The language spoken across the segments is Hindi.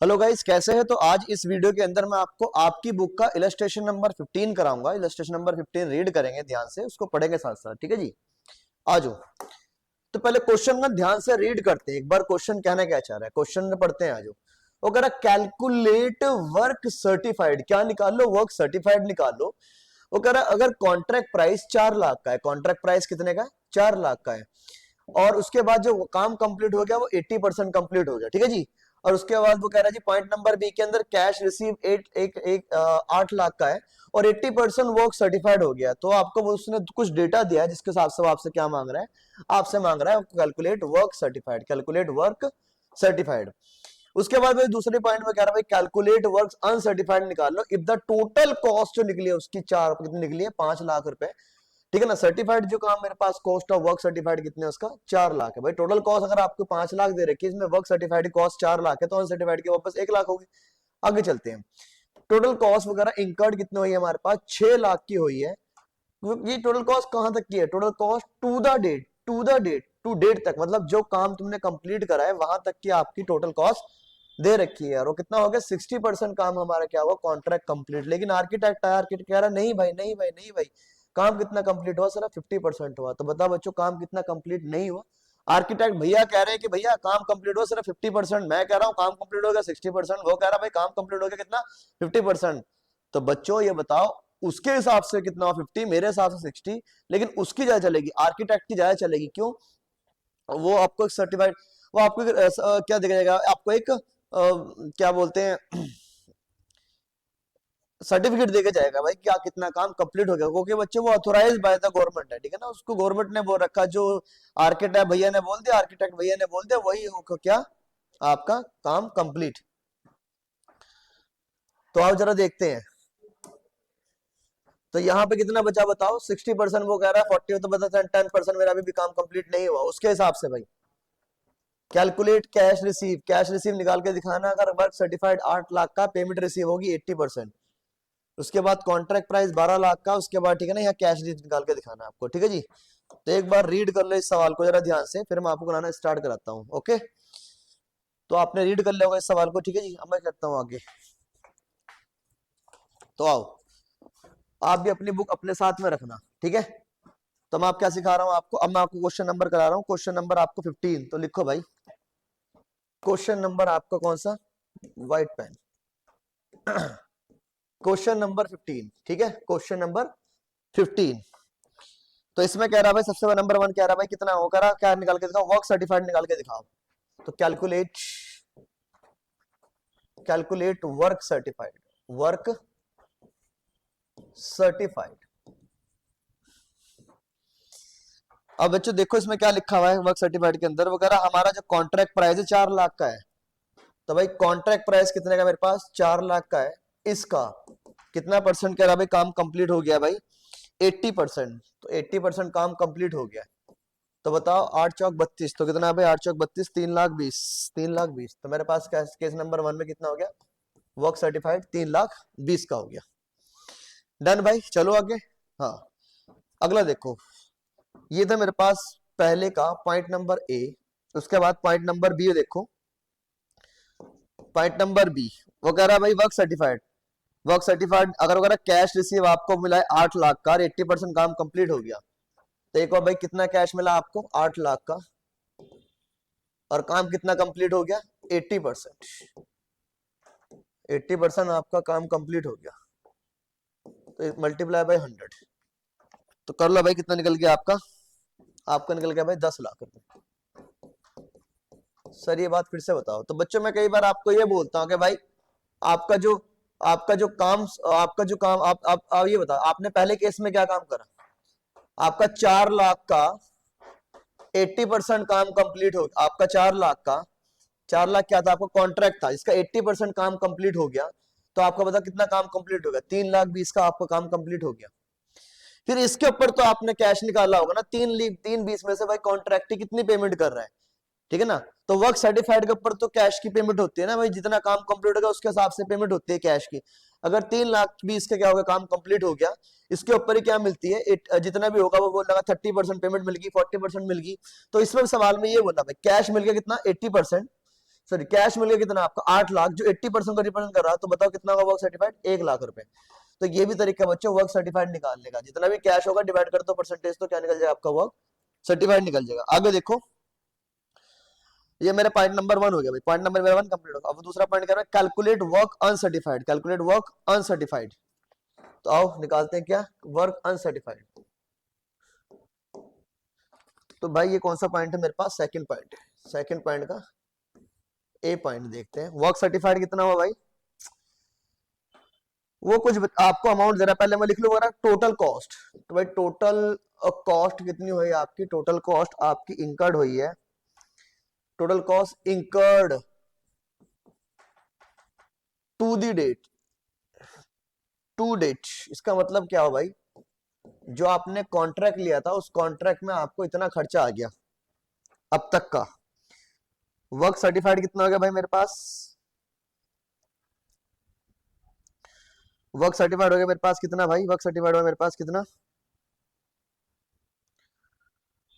हेलो गाइस, कैसे हैं? तो आज इस वीडियो के अंदर मैं आपको आपकी बुक का इलस्ट्रेशन नंबर 15 कराऊंगा। इलस्ट्रेशन नंबर 15 रीड करेंगे, ध्यान से उसको पढ़ेंगे साथ साथ। ठीक है जी, आ जाओ। तो पहले क्वेश्चन ना ध्यान से रीड करते हैं एक बार। क्वेश्चन कहना क्या चाह रहा है, क्वेश्चन में पढ़ते हैं। आ जाओ। वो कह रहा कैलकुलेट वर्क सर्टिफाइड, क्या निकाल लो? वर्क सर्टिफाइड निकाल लो। वो कह रहा अगर कॉन्ट्रैक्ट प्राइस 4 लाख का है, कॉन्ट्रैक्ट प्राइस कितने का है? 4 लाख का है, और उसके बाद जो काम कंप्लीट हो गया वो 80% कंप्लीट हो गया। ठीक है जी। और उसके बाद वो कह रहा है जी पॉइंट नंबर बी के अंदर कैश रिसीव 8 लाख का है और 80% वर्क सर्टिफाइड हो गया। तो आपको वो उसने कुछ डेटा दिया है जिसके हिसाब से वो आपसे क्या मांग रहा है? आपसे मांग रहा है calculate work certified, calculate work certified. उसके बाद भाई दूसरे पॉइंट में कह रहा है भाई कैलकुलेट वर्क अनसर्टिफाइड निकाल लो इफ द टोटल कॉस्ट जो निकली है उसकी चार कितनी निकली है? 5 लाख रुपए। ठीक है ना। सर्टिफाइड जो काम मेरे पास कॉस्ट ऑफ वर्क सर्टिफाइड कितने है? उसका 4 लाख है। भाई टोटल कॉस्ट अगर आपको 5 लाख दे रखी है, इसमें वर्क सर्टिफाइड की कॉस्ट 4 लाख है, तो अनसर्टिफाइड की वापस 1 लाख होगी। आगे चलते हैं। टोटल कॉस्ट वगैरह इंकर्ड कितनी हुई है हमारे पास? 6 लाख की हुई है। ये टोटल कॉस्ट कहां तक की है? Total cost to the date, to date तक, मतलब जो काम तुमने कंप्लीट करा है वहां तक की आपकी टोटल कॉस्ट दे रखी है। और वो कितना हो गया? 60% काम हमारा क्या हुआ? Contract complete. लेकिन आर्किटेक्ट आया, आर्किटेक्ट कह रहा नहीं भाई, नहीं भाई, नहीं भाई, काम कितना कंप्लीट हुआ? सिर्फ 50% हुआ। तो बताओ बच्चों, काम कितना कंप्लीट नहीं हुआ? आर्किटेक्ट भैया कह रहे हैं कि भैया काम कंप्लीट हुआ सिर्फ 50%, मैं कह रहा हूँ काम कंप्लीट हो गया 60%, वो कह रहा है भाई काम कंप्लीट हो गया कितना? 50%। तो बच्चों ये बताओ उसके हिसाब से कितना हुआ? 50, मेरे हिसाब से 60, लेकिन उसकी ज्यादा चलेगी, आर्किटेक्ट की ज्यादा चलेगी। क्यों? वो आपको एक सर्टिफाइड, वो आपको क्या दिया जाएगा? आपको एक क्या बोलते हैं, सर्टिफिकेट देके जाएगा भाई क्या कितना काम कंप्लीट हो गया, क्योंकि बच्चे वो ऑथोराइज बाय द गवर्नमेंट है। ठीक है ना, उसको गवर्नमेंट ने बोल रखा, जो आर्किटेक्ट भैया ने बोल दिया, आर्किटेक्ट भैया ने बोल दिया, वही होगा क्या? आपका काम कंप्लीट। तो आप जरा देखते हैं, तो यहाँ पे कितना बचा बताओ? 60% वो कह रहा है, 40 तो बता 10% मेरा अभी भी काम कंप्लीट नहीं हुआ। उसके हिसाब से भाई calculate cash receive, cash receive निकाल के दिखाना। अगर वर्क सर्टिफाइड 8 लाख का, पेमेंट रिसीव होगी 80%। उसके बाद कॉन्ट्रैक्ट प्राइस 12 लाख का, उसके बाद ठीक है ना, यहाँ कैश रिसीव निकाल के दिखाना आपको। ठीक है जी। तो एक बार रीड कर लो इस सवाल को जरा ध्यान से, फिर मैं आपको बनाना स्टार्ट कराता हूँ। ओके, तो आपने रीड कर लिया होगा इस सवाल को। ठीक है जी, अब मैं करता हूँ आगे। तो आओ, आप भी अपनी बुक अपने साथ में रखना। ठीक है। तो मैं आप क्या सिखा रहा हूँ आपको, अब मैं आपको क्वेश्चन नंबर करा रहा हूँ। क्वेश्चन नंबर आपको 15, तो लिखो भाई क्वेश्चन नंबर आपका कौन सा? White pen. Question number 15। ठीक है, क्वेश्चन नंबर 15। तो इसमें कह रहा है भाई सबसे नंबर 1 कह रहा है भाई कितना हो, कह रहा क्या निकाल के दिखाओ? वर्क सर्टिफाइड निकाल के दिखाओ। तो calculate, calculate work certified, work certified. अब बच्चों देखो इसमें क्या लिखा हुआ है वर्क सर्टिफाइड के अंदर। वो कह रहा हमारा जो कॉन्ट्रैक्ट प्राइस है 4 लाख का है। तो भाई कॉन्ट्रैक्ट प्राइस कितने का मेरे पास? 4 लाख का है। इसका कितना परसेंट कह रहा भाई काम कंप्लीट हो गया? भाई 80%। तो 80% काम कंप्लीट हो गया। तो बताओ 8 चौक 32, तो कितना है भाई? 8 चौक 32, 3 लाख 20, 3 लाख 20। तो मेरे पास केस नंबर 1 में कितना हो गया? वर्क सर्टिफाइड 3 लाख 20 का हो गया। डन भाई, चलो आगे। हाँ, अगला देखो, ये था मेरे पास पहले का पॉइंट नंबर ए। उसके बाद पॉइंट नंबर बी देखो। पॉइंट नंबर बी वो कह रहा है भाई वर्क सर्टिफाइड, वर्क सर्टिफाइड अगर वगैरह कैश रिसीव आपको मिला है 8 लाख का, 80% काम कंप्लीट हो गया। तो एक और भाई कितना कैश मिला आपको? 8 लाख का, और काम कितना कंप्लीट हो गया? 80%। 80% आपका काम कंप्लीट हो गया, तो मल्टीप्लाई बाय 100। तो कर लो भाई कितना निकल गया आपका? आपका निकल गया भाई 10 लाख रुपए। सर ये बात फिर से बताओ। तो बच्चों मैं कई बार आपको ये बोलता हूँ कि भाई आपका जो आपका जो काम आप ये बताओ, आपने पहले केस में क्या काम करा? आपका 4 लाख का 80% काम कंप्लीट हो, आपका 4 लाख का, 4 लाख क्या था? आपका कॉन्ट्रैक्ट था, इसका 80% काम कंप्लीट हो गया। तो आपका पता कितना काम कंप्लीट हो गया? 3 लाख 20 का आपका काम कंप्लीट हो गया। फिर इसके ऊपर तो आपने कैश निकाला होगा ना। 3 20 में से भाई कॉन्ट्रैक्ट कितनी पेमेंट कर रहा है? ठीक है ना। तो वर्क सर्टिफाइड के ऊपर तो कैश की पेमेंट होती है ना भाई, जितना काम कंप्लीट होगा उसके हिसाब से पेमेंट होती है कैश की। अगर 3 लाख 20 का क्या होगा? काम कंप्लीट हो गया, इसके ऊपर ही क्या मिलती है? जितना भी होगा वो बोल रहा 30% पेमेंट मिल गई, 40% मिल गई। तो इसमें सवाल में ये बोला भाई कैश मिल गया कितना? 80%। सॉरी कैश मिल गया कितना आपका 8 लाख, जो 80% का रिप्रेजेंट कर रहा है। तो बताओ कितना होगा वर्क सर्टिफाइड, 1 लाख रुपए। तो ये भी तरीका बच्चों वर्क सर्टिफाइड निकालने का, जितना भी कैश होगा डिवाइड कर दो परसेंटेज, तो क्या निकल जाएगा आपका वर्क सर्टिफाइड निकल जाएगा। आगे देखो, ये मेरा पॉइंट नंबर 1 हो गया भाई, पॉइंट नंबर मेरा 1 कंप्लीट होगा। अब दूसरा पॉइंट क्या है, calculate work uncertified, calculate work uncertified. तो आओ निकालते हैं क्या वर्क अनसर्टिफाइड। तो भाई ये कौन सा पॉइंट है मेरे पास, सेकंड पॉइंट है। सेकंड पॉइंट का ए पॉइंट देखते हैं, वर्क सर्टिफाइड कितना हुआ भाई, वो कुछ आपको अमाउंट दे रहा है, पहले मैं लिख लूंगा टोटल कॉस्ट। तो भाई टोटल कॉस्ट कितनी हुई आपकी, टोटल कॉस्ट आपकी इंकर्ड हुई है, total cost incurred to the date, to date. इसका मतलब क्या हो भाई, जो आपने कॉन्ट्रैक्ट लिया था उस कॉन्ट्रैक्ट में आपको इतना खर्चा आ गया अब तक का। वर्क सर्टिफाइड कितना हो गया भाई मेरे पास, वर्क सर्टिफाइड हो गया मेरे पास कितना भाई, वर्क सर्टिफाइड हो गया मेरे पास कितना,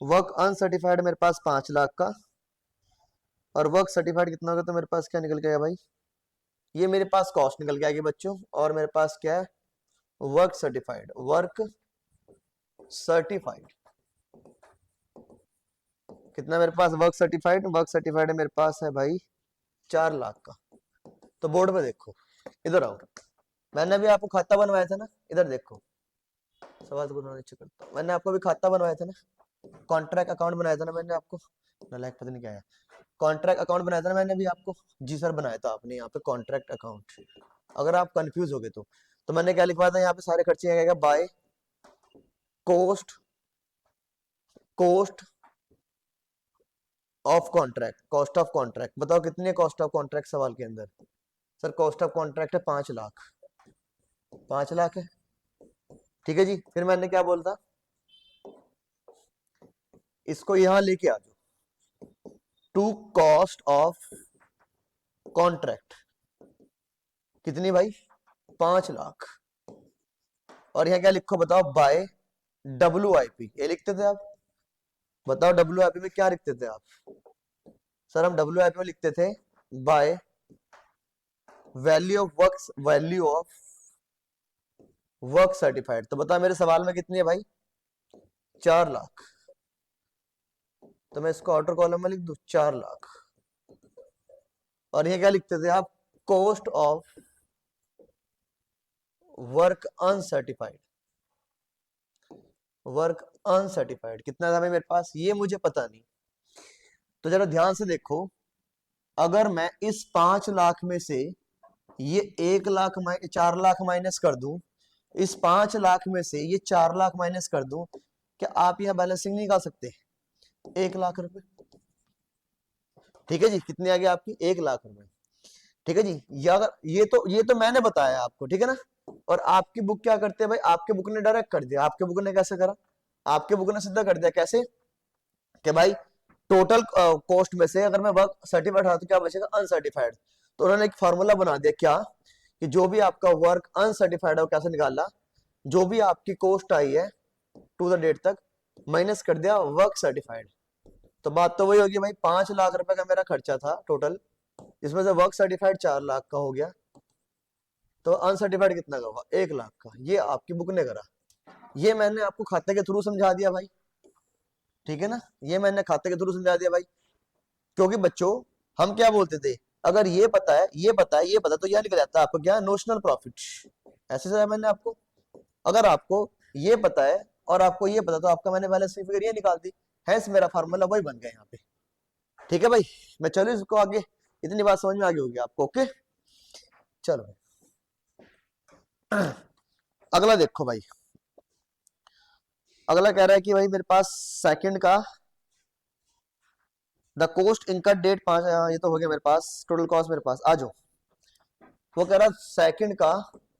वर्क अनसर्टिफाइड मेरे पास 5 लाख का, और वर्क सर्टिफाइड कितना होगा, तो मेरे पास क्या निकल गया भाई, ये मेरे पास कॉस्ट निकल के आएगी बच्चों, और मेरे पास क्या है वर्क सर्टिफाइड, वर्क सर्टिफाइड कितना मेरे पास, वर्क सर्टिफाइड, वर्क सर्टिफाइड मेरे पास है भाई 4 लाख का। तो बोर्ड पे देखो, इधर आओ, मैंने भी आपको खाता बनवाया था ना, इधर देखो, सवाल तो नीचे करता हूं, मैंने आपको भी खाता बनवाया था ना, कॉन्ट्रैक्ट अकाउंट बनाया था ना मैंने आपको, नालायक पता नहीं क्या है, कॉन्ट्रैक्ट अकाउंट बनाया था ना मैंने भी आपको, जी सर बनाया था आपने यहाँ पे कॉन्ट्रैक्ट अकाउंट। अगर आप कंफ्यूज हो गए तो मैंने क्या लिखवाया था यहाँ पे, सारे खर्चे आएगा by cost, cost of contract, cost of contract. बताओ कितनी है कॉस्ट ऑफ कॉन्ट्रैक्ट सवाल के अंदर, सर कॉस्ट ऑफ कॉन्ट्रैक्ट है 5 लाख, 5 लाख है, ठीक है जी। फिर मैंने क्या बोलता, इसको यहां लेके आ जाओ, टू कॉस्ट ऑफ कॉन्ट्रैक्ट कितनी भाई 5 लाख, और यहाँ क्या लिखो बताओ, बाय WIP, ये लिखते थे आप, बताओ WIP में क्या लिखते थे आप, सर हम WIP में लिखते थे by value of work, value of work certified. तो बताओ मेरे सवाल में कितनी है भाई 4 लाख, तो मैं इसको आउटर कॉलम में लिख दूं 4 लाख, और ये क्या लिखते थे आप, cost of work uncertified, work uncertified कितना था भाई मेरे पास, ये मुझे पता नहीं। तो जरा ध्यान से देखो, अगर मैं इस 5 लाख में से ये 1 लाख 4 लाख माइनस कर दूं, इस 5 लाख में से ये 4 लाख माइनस कर दूं, क्या आप यहां बैलेंसिंग नहीं निकाल सकते, 1 लाख रुपए, ठीक है जी, कितनी आ गई आपकी 1 लाख रुपए, ठीक है जी। ये तो मैंने बताया आपको, ठीक है ना। और आपकी बुक क्या करते हैं भाई, आपके बुक ने डायरेक्ट कर दिया, आपके बुक ने कैसे करा, आपके बुक ने सीधा कर दिया, कैसे कि भाई टोटल कॉस्ट में से अगर मैं वर्क सर्टिफाइड था तो क्या बचेगा अनसर्टिफाइड। तो उन्होंने एक फॉर्मूला बना दिया क्या, कि जो भी आपका वर्क अनसर्टिफाइड है वो कैसे निकालना, जो भी आपकी कॉस्ट आई है टू द डेट तक माइनस कर दिया वर्क सर्टिफाइड। तो बात तो वही होगी भाई, 5 लाख रुपए का मेरा खर्चा था टोटल, इसमें से वर्क सर्टिफाइड 4 लाख का हो गया, तो अनसर्टिफाइड कितना का होगा 1 लाख का। ये आपकी बुक ने करा, ये मैंने आपको खाते के थ्रू समझा दिया भाई, ठीक है ना, ये मैंने खाते के थ्रू समझा दिया भाई। क्योंकि बच्चों हम क्या बोलते थे, अगर ये पता है ये पता है ये पता, तो यह निकल जाता है आपको क्या, नोशनल प्रॉफिट, ऐसे समझा मैंने आपको। अगर आपको ये पता है और आपको ये पता, तो आपका मैंने बैलेंस शीट फिगर ये निकाल दी, हैंस मेरा फार्मूला वही बन गया यहाँ पे, ठीक है भाई। मैं चलो इसको आगे, इतनी बात समझ में आ गई होगी आपको, ओके चलो अगला देखो भाई, अगला कह रहा है कि भाई मेरे पास सेकंड का द कोस्ट इनकट डेट 5, ये तो हो गया मेरे पास, टोटल कॉस्ट मेरे पास आ जाओ। वो कह रहा है सेकंड का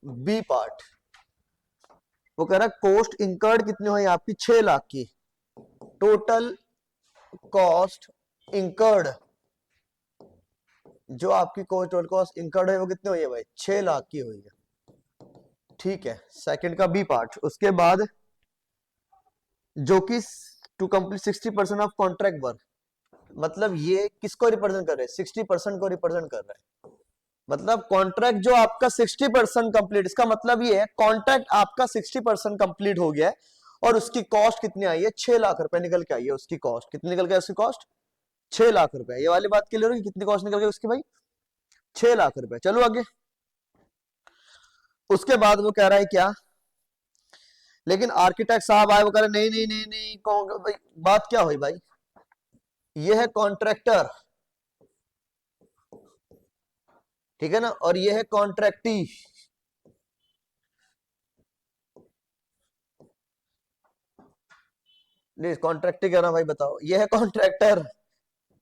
बी पार्ट, वो कह रहा है कोस्ट इनकर्ड कितनी हुई आपकी 6 लाख की, टोटल कॉस्ट इंकर्ड, जो आपकी टोटल कॉस्ट इंकर्ड है वो कितनी हुई है भाई 6 लाख की हुई है, ठीक है सेकंड का बी पार्ट। उसके बाद जो कि to complete 60% of contract work, मतलब ये किसको रिप्रेजेंट कर रहे हैं? 60% को रिप्रेजेंट कर रहा है। मतलब कॉन्ट्रैक्ट जो आपका 60% कंप्लीट, इसका मतलब ये है कॉन्ट्रैक्ट आपका 60% कंप्लीट हो गया है और उसकी कॉस्ट कितनी आई है? 6 लाख रुपए निकल के आई है। उसकी कॉस्ट कितनी निकल के आई? उसकी कॉस्ट 6 लाख रुपए। ये वाली बात क्लियर होगी? कितनी कॉस्ट निकल गई उसकी भाई? 6 लाख रुपए। चलो आगे। उसके बाद वो कह रहा है क्या, लेकिन आर्किटेक्ट साहब आए, वो कह रहे नहीं नहीं नहीं नहीं भाई, बात क्या हुई भाई? ये है कॉन्ट्रैक्टर, ठीक है ना, और ये है कॉन्ट्रैक्टी। नहीं कॉन्ट्रैक्टी कह रहा भाई, बताओ। ये है कॉन्ट्रैक्टर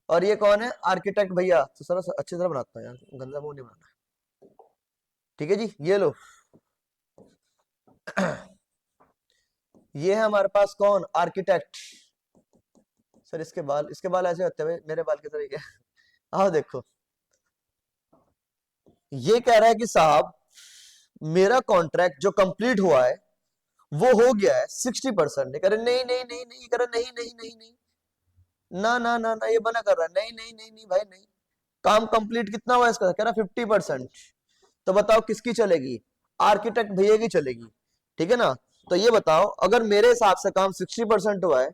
और ये कौन है? आर्किटेक्ट भैया। तो सर अच्छी तरह बनाता है यार, गंदा मुंह नहीं बनाना। ठीक है जी, ये लो। ये है हमारे पास कौन? आर्किटेक्ट। सर इसके बाल ऐसे होते हैं मेरे बाल की तरह के। आओ देखो, ये कह रहा है कि साहब मेरा कॉन्ट्रैक्ट जो कंप्लीट हुआ है वो हो गया है 60%। कह रहे नहीं नहीं नहीं नहीं, कह रहे नहीं नहीं नहीं नहीं, ना ना ना ना, ये बना कर रहा है, नहीं नहीं नहीं नहीं भाई नहीं। काम कंप्लीट कितना हुआ इसका? कह रहा 50%। तो बताओ किसकी चलेगी? आर्किटेक्ट भैया की चलेगी, ठीक है ना। तो ये बताओ, अगर मेरे हिसाब से काम 60% हुआ है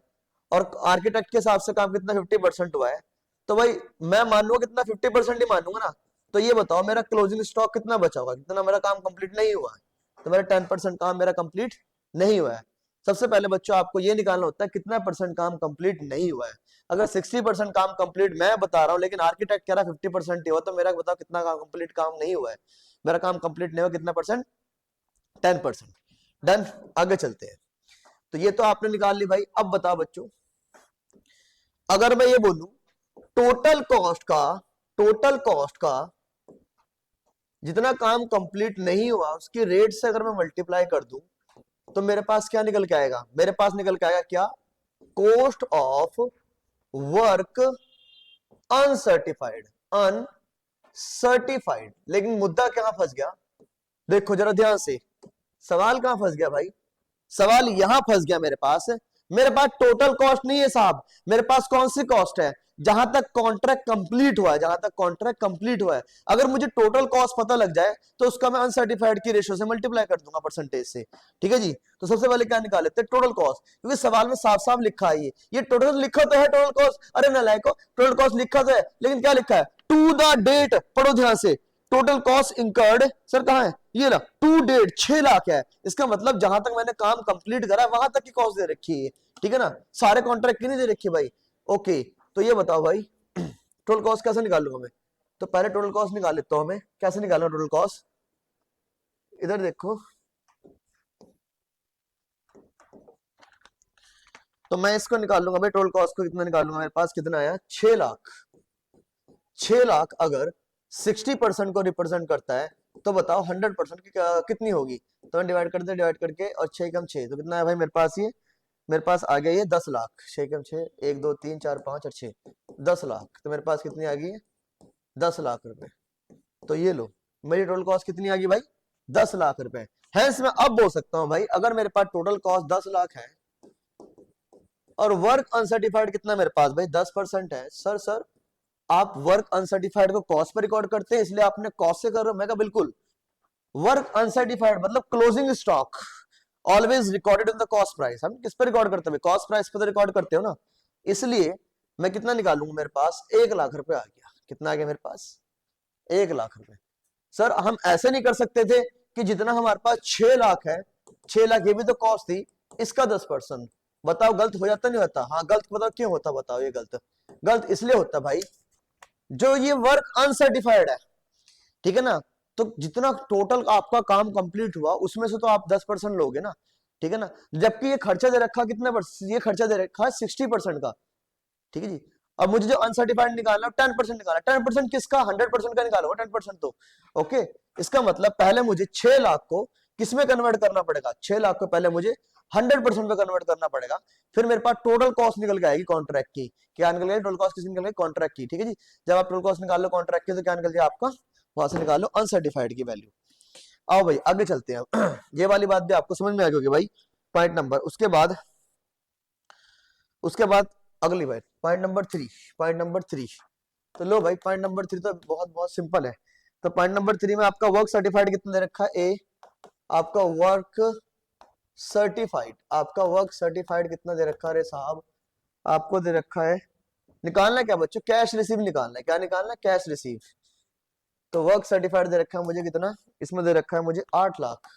और आर्किटेक्ट के हिसाब से काम कितना 50% हुआ है, तो भाई मैं मानूंगा कितना? 50% ही मानूंगा ना। तो ये बताओ मेरा क्लोजिंग स्टॉक कितना बचा होगा? कितना मेरा काम कंप्लीट नहीं हुआ है? तो मेरा 10% काम मेरा कंप्लीट नहीं हुआ है। सबसे पहले बच्चों आपको ये निकालना होता है कितना परसेंट काम कंप्लीट नहीं हुआ है। अगर 60% काम कंप्लीट मैं बता रहा हूँ लेकिन आर्किटेक्ट कह रहा 50% ही हुआ, तो मेरा बताओ कितना काम कंप्लीट काम नहीं हुआ है? मेरा काम कंप्लीट नहीं हुआ कितना परसेंट? 10%। डन, आगे चलते हैं। तो ये तो आपने निकाल ली भाई। अब बताओ बच्चों, अगर मैं ये बोलूं टोटल कॉस्ट का जितना काम कंप्लीट नहीं हुआ उसकी रेट से अगर मैं मल्टीप्लाई कर दूं, तो मेरे पास क्या निकल के आएगा? मेरे पास निकल के आएगा क्या? Cost of work uncertified. Uncertified. लेकिन मुद्दा कहां फंस गया? देखो जरा ध्यान से, सवाल कहां फंस गया भाई? सवाल यहां फंस गया मेरे पास टोटल कॉस्ट नहीं है साहब। मेरे पास कौन सी कॉस्ट है? जहां तक कॉन्ट्रैक्ट कंप्लीट हुआ है, जहां तक कॉन्ट्रैक्ट कंप्लीट हुआ है। अगर मुझे टोटल कॉस्ट पता लग जाए तो उसका मैं अनसर्टिफाइड की रेशियो से मल्टीप्लाई कर दूंगा परसेंटेज से, ठीक है जी। तो सबसे पहले क्या निकाल लेते हैं? टोटल कॉस्ट, क्योंकि सवाल में साफ साफ लिखा है ये टोटल लिखा तो है टोटल कॉस्ट। अरे नालायको, टोटल कॉस्ट लिखा तो है लेकिन क्या लिखा है? To the date. पढ़ो ध्यान से, टोटल कॉस्ट इंकर्ड, सर कहां है? ये ना, टू डेट 6 लाख है। इसका मतलब जहां तक मैंने काम कंप्लीट करा वहां तक की कॉस्ट दे रखी है, ठीक है ना। सारे कॉन्ट्रैक्ट की नहीं दे रखी भाई। ओके, तो ये बताओ भाई टोटल कॉस्ट कैसे निकालूंगा मैं? तो पहले टोटल कॉस्ट निकाल लेता हूं मैं। कैसे निकालूंगा टोटल कॉस्ट? इधर देखो, तो मैं इसको निकाल लूंगा भाई। टोटल कॉस्ट को कितना निकालूंगा? मेरे पास कितना आया? 6 लाख। 6 लाख अगर 60% को रिप्रेजेंट करता है तो बताओ 100% की कितनी होगी? तो मैं डिवाइड कर दे, डिवाइड करके, और 6 कम 6, तो कितना है भाई मेरे पास? ये मेरे पास आ गया ये 10 लाख। 6 कम 6, 1 2 3 4 5 और 6, 10 लाख। तो मेरे पास कितनी आ गई है? 10 लाख रुपए। तो ये लो, मेरी टोटल कॉस्ट कितनी आ गई भाई? 10 लाख रुपए। हैंस मैं अब बोल सकता हूं भाई, अगर मेरे पास टोटल कॉस्ट 10 लाख है और वर्क अनसर्टिफाइड कितना मेरे पास भाई? 10% है। सर आप वर्क अनसर्टिफाइड को कॉस्ट पर रिकॉर्ड करते हैं इसलिए आपने कॉस्ट से कर रहे हो? मैं कहा बिल्कुल। वर्क अनसर्टिफाइड मतलब closing stock always recorded in the cost price. हम किस पर रिकॉर्ड करते हैं? कॉस्ट प्राइस पर तो रिकॉर्ड करते हो ना। इसलिए मैं कितना निकालूंगा? मेरे पास 1 लाख रुपए आ गया। कितना आ गया मेरे पास? 1 लाख रुपए। सर हम ऐसे नहीं कर सकते थे कि जितना हमारे पास 6 लाख है, 6 लाख ये भी तो कॉस्ट थी, इसका 10%। बताओ गलत हो जाता नहीं होता? हाँ गलत। बताओ क्यों होता? बताओ ये गलत गलत इसलिए होता भाई, जो ये वर्क अनसर्टिफाइड है, ठीक है ना। तो जितना टोटल आपका काम कंप्लीट हुआ उसमें से तो आप 10% लोगे ना, ठीक है ना। जबकि ये खर्चा दे रखा कितना परसेंट? ये खर्चा दे रखा है 60% का, ठीक है जी। अब मुझे जो अनसर्टिफाइड निकालना है 10% निकालना। 10% किसका? 100% का निकालूंगा 10%। तो ओके, इसका मतलब पहले मुझे 6 लाख को किसमें कन्वर्ट करना पड़ेगा? 6 लाख को पहले मुझे 100% में कन्वर्ट करना पड़ेगा। फिर मेरे पास टोटल कॉस्ट निकल के आएगी कॉन्ट्रैक्ट की। क्या निकल गई? टोटल कॉस्ट किसकी निकल गई? कॉन्ट्रैक्ट की, ठीक है जी। जब आप टोटल कॉस्ट निकाल लो कॉन्ट्रैक्ट की तो क्या निकल जाए आपका? वहां से निकालो अनसर्टिफाइड की वैल्यू। आओ भाई आगे चलते हैं। ये वाली बात भी आपको समझ में आ गई होगी भाई, पॉइंट नंबर। उसके बाद अगली बात पॉइंट नंबर 3, पॉइंट नंबर 3। तो लो भाई पॉइंट नंबर 3 तो बहुत बहुत सिंपल है। तो पॉइंट नंबर 3 में आपका वर्क सर्टिफाइड कितना दे रखा है? ए, आपका वर्क सर्टिफाइड, आपका वर्क सर्टिफाइड कितना दे रखा है रे साहब? आपको दे रखा है, निकालना क्या बच्चों? कैश रिसीव निकालना है। क्या निकालना है? Cash receive. तो वर्क सर्टिफाइड दे रखा है मुझे कितना? इसमें दे रखा है मुझे 8 लाख।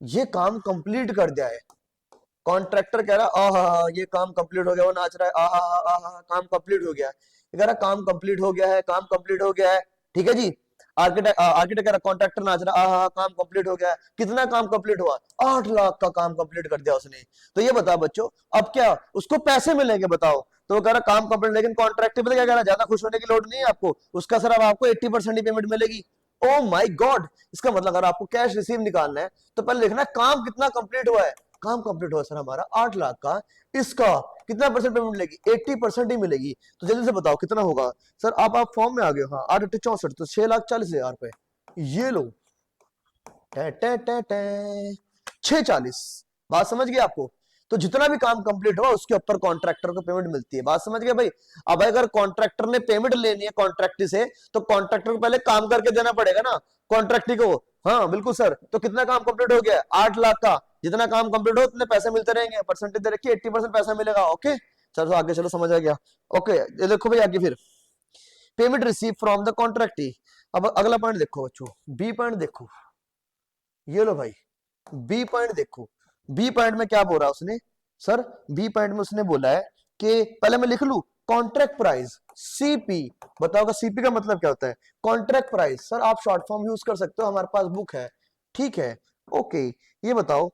ये काम कंप्लीट कर दिया है। कॉन्ट्रैक्टर कह रहा आहा ये काम कंप्लीट हो गया, वो नाच रहा है आहा आहा काम कंप्लीट हो गया है। ये कह रहा काम कंप्लीट हो गया है, काम कंप्लीट हो गया है, ठीक है जी। आर्किटेक्ट कह रहा, कॉन्ट्रैक्टर नाच रहा आहा काम कंप्लीट हो गया है। कितना काम कंप्लीट हुआ? 8 लाख का काम कंप्लीट कर दिया उसने। तो ये बता बच्चों, अब क्या उसको पैसे मिलेंगे बताओ? तो वो कह रहा काम कंप्लीट, लेकिन कॉन्ट्रैक्टर क्या कह रहा, ज्यादा खुश होने की लोड नहीं है आपको, उसका सर अब आपको 80% ही पेमेंट मिलेगी। ओ माय गॉड, इसका मतलब अगर आपको कैश रिसीव निकालना है तो पहले देखना है काम कितना कंप्लीट हुआ है। काम कंप्लीट हुआ सर हमारा 8 लाख का, इसका कितना परसेंट पेमेंट मिलेगी? 80% ही मिलेगी। तो जल्दी से बताओ कितना होगा? सर आप फॉर्म में आ गए हो? हाँ 8 64 तो 6,40,000 रुपए। ये लो 640। बात समझ गए आपको? तो जितना भी काम कंप्लीट हुआ उसके ऊपर कॉन्ट्रैक्टर को पेमेंट मिलती है। बात समझ गए भाई? अब अगर कॉन्ट्रैक्टर ने पेमेंट लेनी है कॉन्ट्रैक्टर से तो कॉन्ट्रैक्टर को पहले काम करके देना पड़ेगा ना कॉन्ट्रैक्टर को। हाँ बिल्कुल सर। तो कितना काम कंप्लीट हो गया? 8 लाख का। जितना काम कंप्लीट हो उतने पैसे मिलते रहेंगे, परसेंटेज दे रखिए 80% पैसा मिलेगा। ओके चलो आगे चलो, समझ आ गया। ओके ये देखो भाई आगे फिर पेमेंट रिसीव फ्रॉम द कॉन्ट्रैक्टी। अब अगला पॉइंट देखो बच्चों, बी पॉइंट देखो, ये लो भाई बी पॉइंट देखो। बी पॉइंट में क्या बोल रहा है उसने? सर बी पॉइंट में उसने बोला है कि पहले मैं लिख लू कॉन्ट्रैक्ट प्राइस सीपी। बताओगा सीपी का मतलब क्या होता है? Contract price. सर आप शॉर्ट फॉर्म यूज कर सकते हो, हमारे पास बुक है, ठीक है। ओके ये बताओ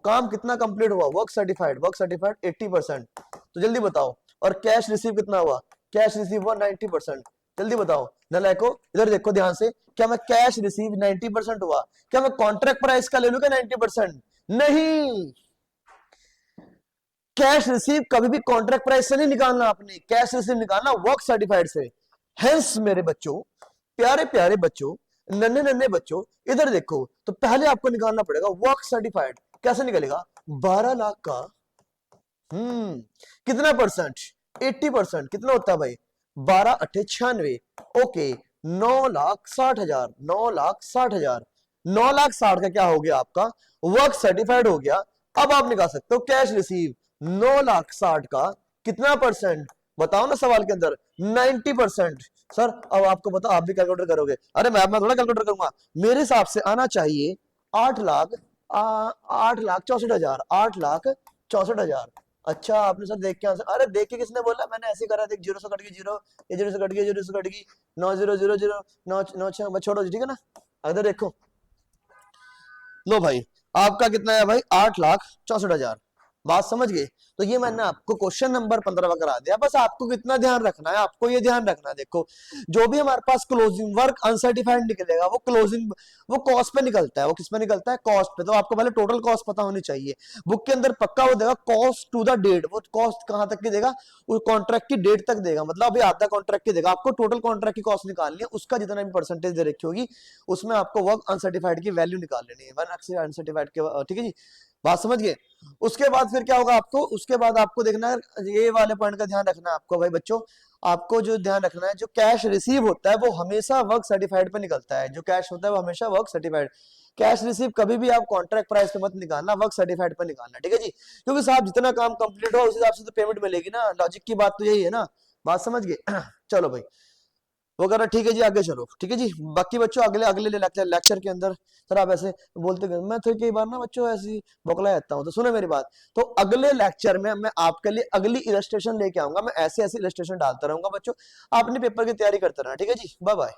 काम कितना कंप्लीट हुआ? Work certified, work certified 80%। तो जल्दी बताओ। और कैश रिसीव कितना हुआ? कैश रिसीव हुआ 90%। जल्दी बताओ नलायको, इधर देखो ध्यान से। क्या मैं कैश रिसीव 90% हुआ? क्या मैं कॉन्ट्रैक्ट प्राइस का ले लूं क्या 90%? नहीं, कैश रिसीव कभी भी कॉन्ट्रैक्ट प्राइस से नहीं निकालना आपने, कैश रिसीव निकालना वर्क सर्टिफाइड से। हेंस मेरे बच्चों, प्यारे प्यारे बच्चों, नन्हे नन्हे बच्चों, इधर देखो। तो पहले आपको निकालना पड़ेगा वर्क सर्टिफाइड। कैसे निकलेगा? 12 लाख का कितना परसेंट? 80%। कितना होता है भाई? 12 अट्ठे 96। ओके 9,60,000, 9,60,000, 9,60,000 का क्या हो गया आपका? वर्क सर्टिफाइड हो गया। अब आप निकाल सकते हो कैश रिसीव 9,60,000 का कितना परसेंट? बताओ ना सवाल के अंदर 90%। सर अब आपको पता, आप भी कैलकुलेटर करोगे? अरे मैं थोड़ा कैलकुलेटर करूंगा, मेरे हिसाब से आना चाहिए 8,64,000, 8,64,000। अच्छा आपने सर देख के आंसर, अरे देख के किसने बोला? मैंने ऐसे करा, देख 0 से कट गई 0, ये 0 से कट गई, 0 से कट गई 9,000, 9,6 छोड़ो ठीक है ना। अगर देखो लो भाई आपका कितना है भाई? 8,64,000। बात समझ गए? तो ये मैंने आपको क्वेश्चन नंबर 15 करा दिया। बस आपको कितना ध्यान रखना है, आपको ये ध्यान रखना है, देखो जो भी हमारे पास क्लोजिंग वर्क अनसर्टिफाइड निकलेगा वो क्लोजिंग वो कॉस्ट पे निकलता है। वो किस पे निकलता है? कॉस्ट पे। तो आपको पहले टोटल कॉस्ट पता होनी चाहिए। बुक के अंदर पक्का वो देगा कॉस्ट टू द डेट। वो कॉस्ट कहां तक की देगा? वो कॉन्ट्रैक्ट की डेट तक देगा, मतलब अभी आधा कॉन्ट्रैक्ट की देगा। आपको टोटल कॉन्ट्रैक्ट की कॉस्ट निकालनी है, उसका जितना भी परसेंटेज दे रखी होगी उसमें आपको वर्क अनसर्टिफाइड की वैल्यू निकाल लेनी है, वन अनसर्टिफाइड के, ठीक है जी। बात समझ गए? उसके बाद फिर क्या होगा आपको? उसके बाद आपको देखना है, ये वाले पॉइंट का ध्यान रखना है आपको भाई बच्चों। आपको जो ध्यान रखना है, जो कैश रिसीव होता है वो हमेशा वर्क सर्टिफाइड पे निकलता है। जो कैश होता है वो हमेशा वर्क सर्टिफाइड। कैश रिसीव कभी भी आप कॉन्ट्रैक्ट प्राइस पे मत निकालना, वर्क सर्टिफाइड पे निकालना, ठीक है जी। क्योंकि साहब जितना काम कंप्लीट हो उस हिसाब से तो पेमेंट मिलेगी ना, लॉजिक की बात तो यही है ना। बात समझ गए? चलो भाई वो कह रहा ठीक है जी आगे चलो, ठीक है जी। बाकी बच्चों अगले अगले लेक्चर के अंदर सर आप ऐसे बोलते मैं तो कई बार ना बच्चों ऐसी बौखला जाता हूँ, तो सुनो मेरी बात। तो अगले लेक्चर में मैं आपके लिए अगली इलस्ट्रेशन लेके आऊंगा, मैं ऐसे ऐसे इलस्ट्रेशन डालता रहूंगा बच्चों। आप अपने पेपर की तैयारी करते रहना, ठीक है जी। Bye bye.